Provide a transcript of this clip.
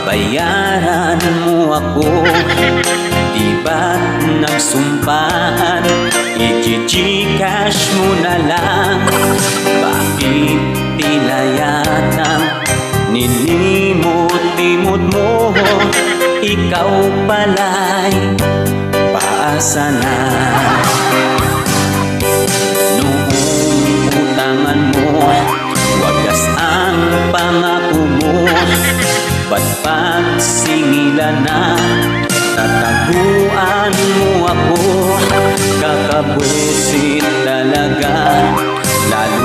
bayaran mo ako. Di ba't nagsumpaan, i-gcash mo na lang? Bakit tila yatang nilimot-limot mo? Ikaw pala'y paasa na. Noong utangan mo, wagas ang pangako mo. Ba't pagsingilan na tataguan mo ako? Kakabwisit talaga, lalo